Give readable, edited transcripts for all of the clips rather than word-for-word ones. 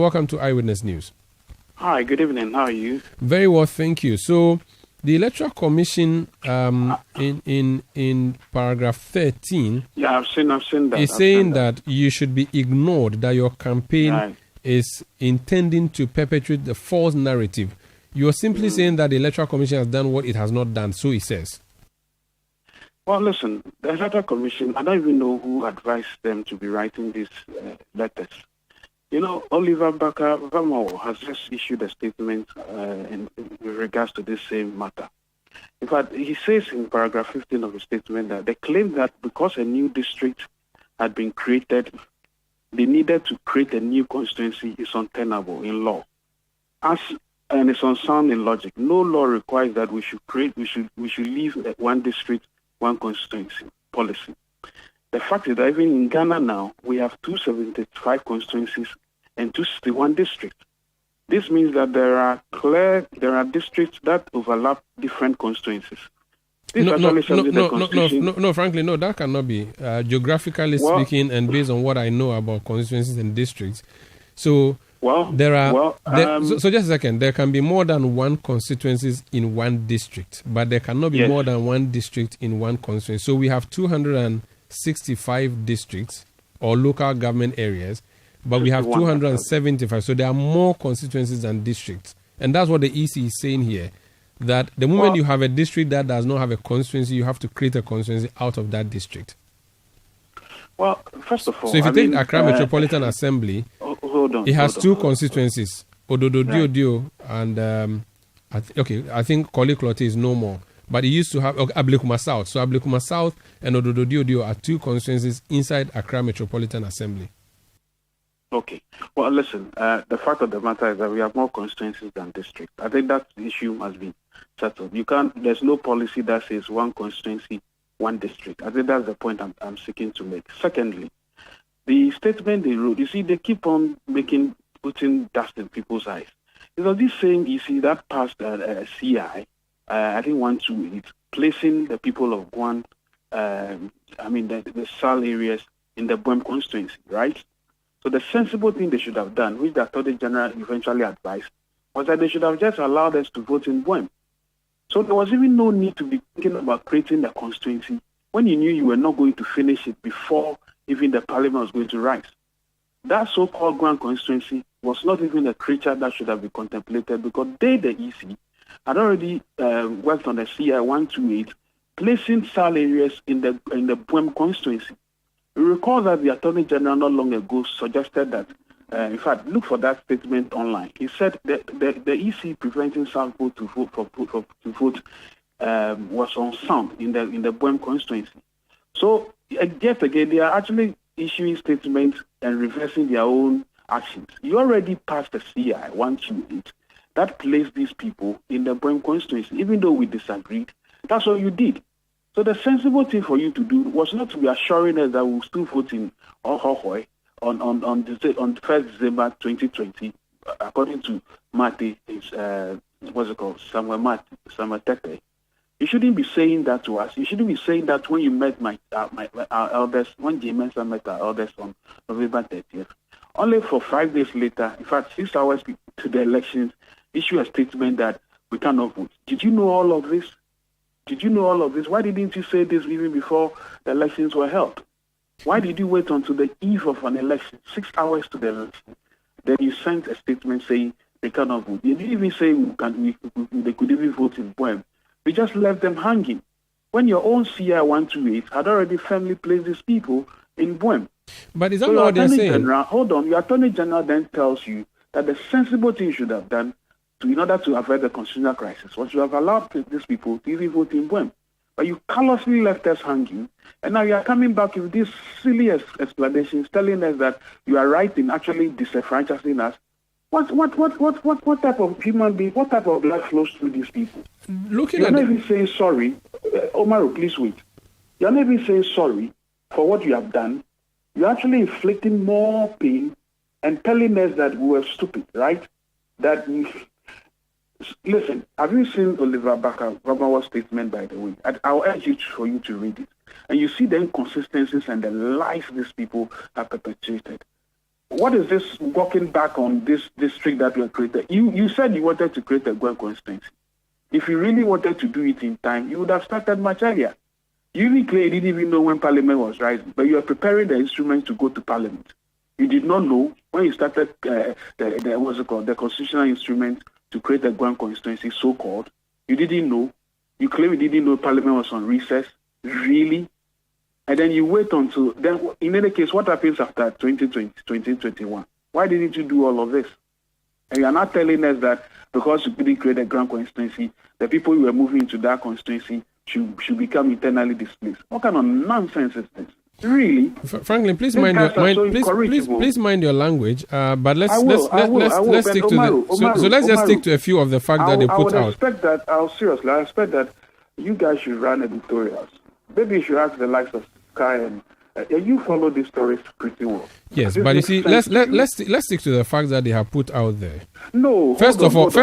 Welcome to Eyewitness News. Hi, good evening. How are you? Very well, thank you. So, the Electoral Commission, in paragraph 13, I've seen that. is saying that you should be ignored, that your campaign is intending to perpetuate the false narrative. You are simply saying that the Electoral Commission has done what it has not done, so it says. Well, listen, the Electoral Commission, I don't even know who advised them to be writing these letters. You know, Oliver Barker-Vermaat has just issued a statement in regards to this same matter. In fact, he says in paragraph 15 of his statement that they claim that because a new district had been created, they needed to create a new constituency is untenable in law. And it's unsound in logic. No law requires that we should leave one district, one constituency policy. The fact is that even in Ghana now, we have 275 constituencies and 261 districts. This means that there are districts that overlap different constituencies. No, frankly, no, that cannot be. Geographically speaking, and based on what I know about constituencies and districts. So, so just a second, there can be more than one constituencies in one district, but there cannot be more than one district in one constituency. So we have 265 districts or local government areas, but we have 275. So there are more constituencies than districts. And that's what the EC is saying here, that the moment you have a district that does not have a constituency, you have to create a constituency out of that district. Well, first of all, so if you take Accra Metropolitan Assembly, it has two constituencies, Ododo-Diodio and I think Korle-Klottey is no more. But it used to have Ablekuma South. So Ablekuma South and Ododo-Diodio are two constituencies inside Accra Metropolitan Assembly. Okay. Well, listen, the fact of the matter is that we have more constituencies than districts. I think that issue must be settled. There's no policy that says one constituency, one district. I think that's the point I'm seeking to make. Secondly, the statement they wrote, you see, they keep on putting dust in people's eyes. You know, this same EC that passed CI, I think 128, placing the people of Guan, the SALL areas in the Bwem constituency, right? So the sensible thing they should have done, which the Attorney General eventually advised, was that they should have just allowed us to vote in Bwem. So there was even no need to be thinking about creating the constituency when you knew you were not going to finish it before even the parliament was going to rise. That so-called Grand constituency was not even a creature that should have been contemplated, because they, the EC, had already worked on the CI 128, placing SALL areas in the Bwem constituency. We recall that the Attorney General not long ago suggested that, in fact, look for that statement online. He said that the EC preventing SALL vote to vote was unsound in the Bwem constituency. So yet again, they are actually issuing statements and reversing their own actions. You already passed the CI 128 that placed these people in the Bwem constituency, even though we disagreed. That's what you did. So the sensible thing for you to do was not to be assuring us that we'll still vote in Ohohoi on 1st December 2020, according to Mate, Samuel Tete. You shouldn't be saying that to us. You shouldn't be saying that when you met our elders, when J. Mensah met our elders on November 30th. Only for 5 days later, in fact 6 hours to the elections, issue a statement that we cannot vote. Did you know all of this? Why didn't you say this even before the elections were held? Why did you wait until the eve of an election, 6 hours to the election? Then you sent a statement saying they cannot vote. You didn't even say they could even vote in Bwem. We just left them hanging. When your own CI 128 had already firmly placed these people in Bwem. But is that not what they're saying? Your Attorney General then tells you that the sensible thing you should have done in order to avoid the constitutional crisis was to have allowed these people to even vote in Bwem. But you callously left us hanging, and now you are coming back with these silly explanations telling us that you are right in actually disenfranchising us. What type of human being, what type of blood flows through these people? You're not even saying sorry. Omaro, please wait. You're not even saying sorry for what you have done. You're actually inflicting more pain and telling us that we were stupid, right? Listen, have you seen Oliver Barker-Vermaat's statement, by the way? I'll urge you for you to read it. And you see the inconsistencies and the lies these people have perpetrated. What is this walking back on this district that we created? You said you wanted to create a Gwen constituency. If you really wanted to do it in time, you would have started much earlier. You even didn't even know when Parliament was rising, but you were preparing the instrument to go to Parliament. You did not know when you started the constitutional instrument to create a Gwen constituency, so-called. You didn't know. You claim you didn't know Parliament was on recess. Really? And then you wait until then. In any case, what happens after 2020, 2021? Why didn't you do all of this? And you are not telling us that because you didn't create a Grand constituency, the people who were moving into that constituency should become internally displaced. What kind of nonsense is this? Really? Franklin, please mind your language. But let's stick to let's just stick to a few of the facts that they put out. I expect that you guys should run editorials. Maybe you should ask the likes of Sky and you follow these stories pretty well. Yes, but you see, let's stick to the facts that they have put out there. No. First of all, so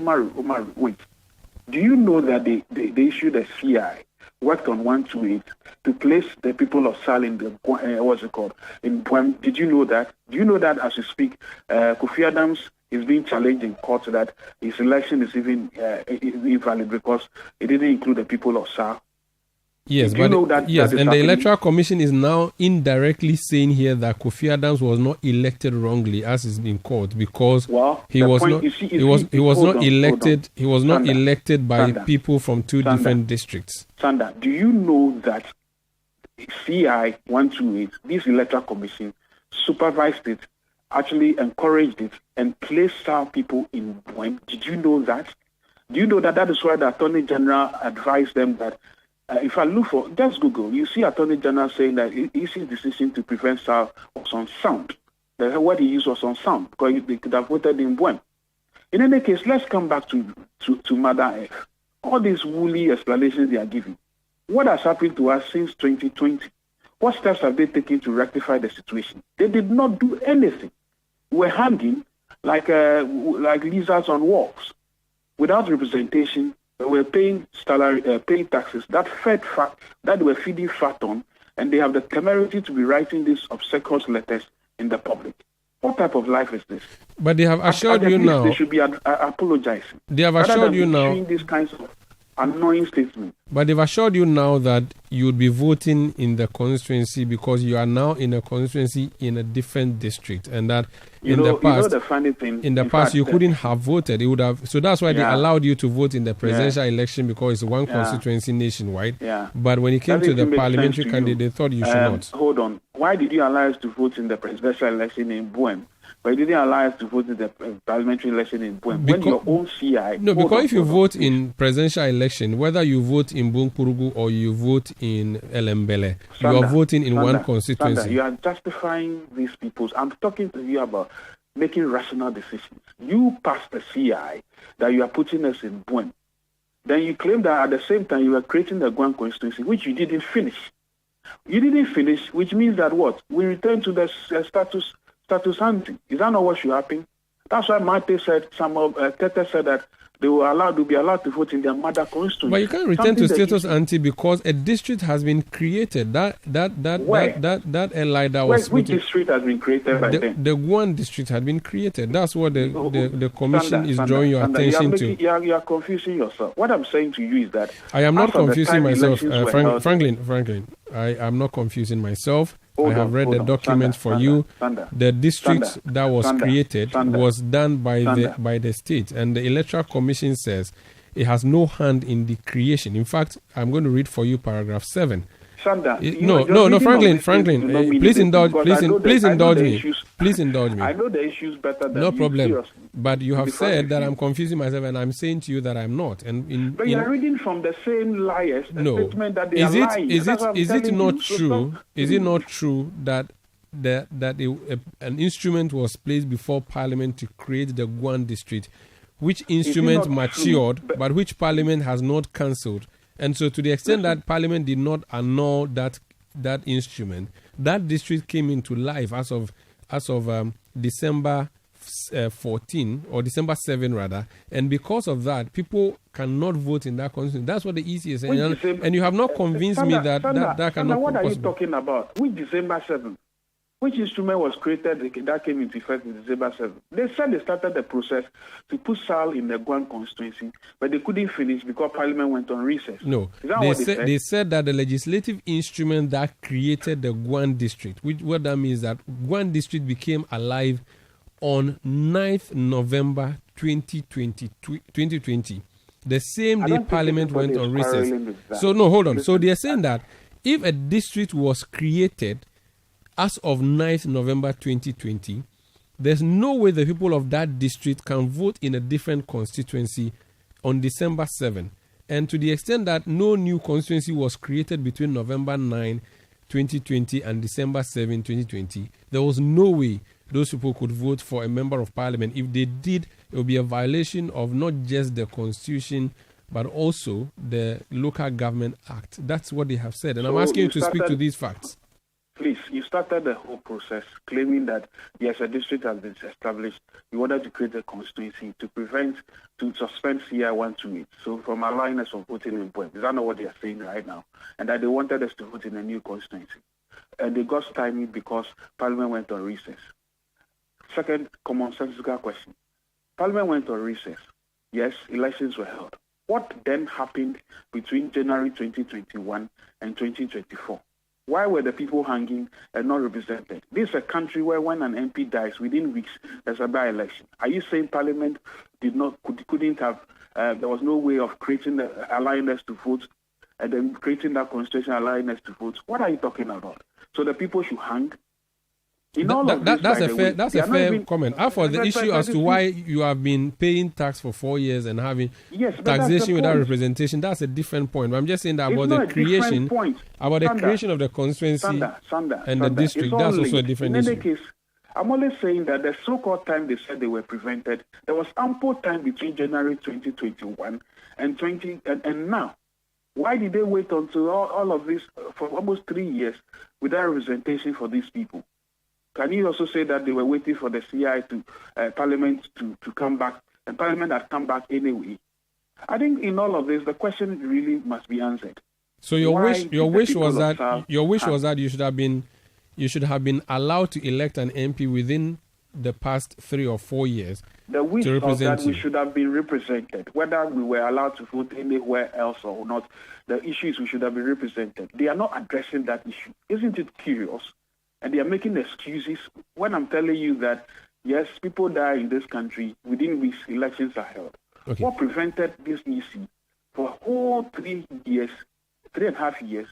Umaru, wait. Do you know that they issued a CI, worked on 128 to place the people of SALL in the in Buem? Did you know that? Do you know that as you speak, Kofi Adams is being challenged in court that his election is even invalid because it didn't include the people of SALL? Yes, and the Electoral Commission is now indirectly saying here that Kofi Adams was not elected wrongly, as is in court, because he was not elected by people from two different districts. Sanda, do you know that CI 128, this Electoral Commission, supervised it, actually encouraged it, and placed SALL people in Buem? Did you know that? Do you know that is why the Attorney General advised them that if I look for, just Google, you see Attorney General saying that his decision to prevent SALL was on sound. The word he used was on sound because they could have voted in Buem. In any case, let's come back to Mother Earth. All these woolly explanations they are giving. What has happened to us since 2020? What steps have they taken to rectify the situation? They did not do anything. We're hanging like lizards on walls without representation. We're paying salary, paying taxes that were feeding fat on, and they have the temerity to be writing these obsequious letters in the public. What type of life is this? But they have assured you now. They should be apologizing. They have assured you now. These kinds of annoying statements. But they've assured you now that you would be voting in the constituency because you are now in a constituency in a different district, and that in the past you couldn't have voted. It would have. So that's why they allowed you to vote in the presidential election because it's one constituency nationwide. Yeah. But when it came to the parliamentary candidate, they thought you should not. Hold on. Why did you allow us to vote in the presidential election in Buem? But you didn't allow us to vote in the parliamentary election in Buem. When your own CI... No, because if you vote in presidential election, whether you vote in Bunkurugu or you vote in Elembele, you are voting in one constituency. Sanda, you are justifying these people's... I'm talking to you about making rational decisions. You passed the CI that you are putting us in Buem. Then you claim that at the same time you are creating the Guam constituency, which you didn't finish. You didn't finish, which means that what? We return to the status ante. Is that not what should happen? That's why Mate said, Tete said that they will be allowed to vote in their mother constituency. But you can't return to status ante because a district has been created. That LI that was which district has been created by them? The one district had been created. That's what the commission is drawing your attention to. You are confusing yourself. What I'm saying to you is that I am not confusing myself, Franklin. I am not confusing myself. I have read the document for you. The district that was created was done by the state, and the Electoral Commission says it has no hand in the creation. In fact, I'm going to read for you paragraph 7. No, Franklin. Please indulge me. I know the issues better than no problem. Seriously. But you have said that I'm confusing myself, and I'm saying to you that I'm not. But you're reading from the same liars. Statement that they are lying. Is it not true? Is it not true that an instrument was placed before Parliament to create the Guan district, which instrument matured, but which Parliament has not cancelled? And so, to the extent that Parliament did not annul that instrument, that district came into life as of December 14 or December 7 rather, and because of that, people cannot vote in that constituency. That's what the EC is saying, and you have not convinced me that cannot. What are you talking about? Which December 7? Which instrument was created that came into effect in December 7? They said they started the process to put SALL in the Guan constituency, but they couldn't finish because Parliament went on recess. No, they said that the legislative instrument that created the Guan district, what that means that Guan district became alive on 9th November 2020. The same day Parliament went on recess. So no, hold on. So they're saying that if a district was created as of 9th November 2020, there's no way the people of that district can vote in a different constituency on December 7. And to the extent that no new constituency was created between November 9, 2020 and December 7, 2020, there was no way those people could vote for a member of parliament. If they did, it would be a violation of not just the constitution, but also the Local Government Act. That's what they have said. And I'm asking you to speak to these facts. Please, you started the whole process claiming that, yes, a district has been established. You wanted to create a constituency to suspend CI 128. So from allowing us from voting in point. Is that not what they are saying right now? And that they wanted us to vote in a new constituency. And they got stymied because Parliament went on recess. Second commonsensical question. Parliament went on recess. Yes, elections were held. What then happened between January 2021 and 2024? Why were the people hanging and not represented? This is a country where when an MP dies, within weeks, there's a by-election. Are you saying Parliament couldn't have, there was no way of allowing us to vote, and then creating that constitution allowing us to vote? What are you talking about? So the people should hang? That's a fair comment. As for the issue as to why you have been paying tax for 4 years and having taxation without representation, that's a different point. But I'm just saying that about the creation of the constituency and the district, that's also a different issue. In any case, I'm only saying that the so-called time they said they were prevented, there was ample time between January 2021 and now. Why did they wait until all of this for almost 3 years without representation for these people? Can you also say that they were waiting for the CI Parliament to come back, and Parliament has come back anyway? I think in all of this, the question really must be answered. So your wish was that you should have been allowed to elect an MP within the past 3 or 4 years. The wish was that we should have been represented, whether we were allowed to vote anywhere else or not. The issue is we should have been represented. They are not addressing that issue. Isn't it curious? And they are making excuses when I'm telling you that, yes, people die in this country, within weeks elections are held. Okay. What prevented this EC for a whole 3.5 years,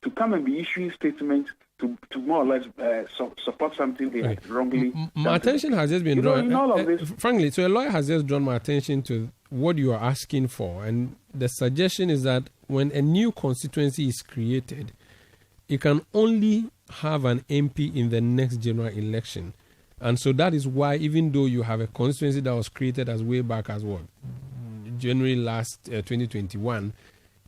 to come and be issuing statements to more or less support something they had wrongly done? My attention has just been drawn. In all of this, frankly, so a lawyer has just drawn my attention to what you are asking for. And the suggestion is that when a new constituency is created, it can only have an MP in the next general election. And so that is why, even though you have a constituency that was created as way back as January last 2021,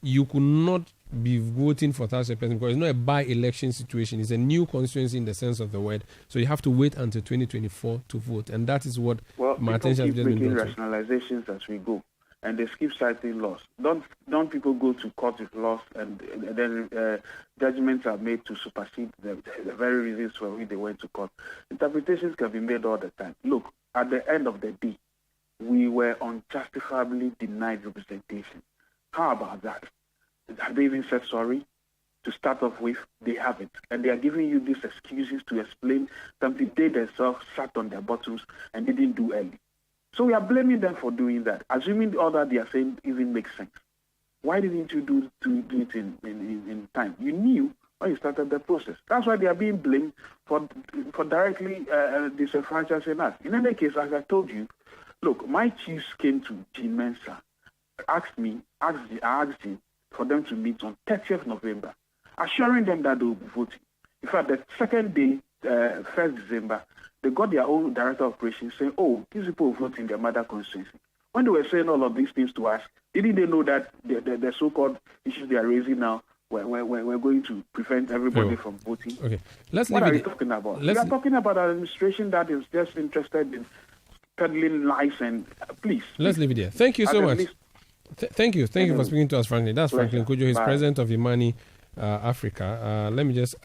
you could not be voting for such a person because it's not a by-election situation. It's a new constituency in the sense of the word. So you have to wait until 2024 to vote. And that is what my attention has just been drawn to. Rationalizations as we go. And they keep citing laws. Don't people go to court with laws and then judgments are made to supersede the very reasons for which they went to court? Interpretations can be made all the time. Look, at the end of the day, we were unjustifiably denied representation. How about that? Have they even said sorry? To start off with, they haven't. And they are giving you these excuses to explain something they themselves sat on their bottoms and didn't do early. So we are blaming them for doing that, assuming all that they are saying even makes sense. Why didn't you do it in time? You knew when you started the process. That's why they are being blamed for directly disenfranchising us. In any case, as I told you, look, my chiefs came to Jean Mensah, asked him for them to meet on 30th November, assuring them that they will be voting. In fact, the second day, 1st December, they got their own director of operations saying, oh, these people will vote in their mother constituency. When they were saying all of these things to us, didn't they know that the so-called issues they are raising now we're going to prevent everybody from voting? Okay. What are you talking about? We are talking about an administration that is just interested in peddling lies and please. Let's leave it there. Thank you so much. Thank you for speaking to us, Franklin. That's Franklin Cudjoe. He's president of Imani Africa. Let me just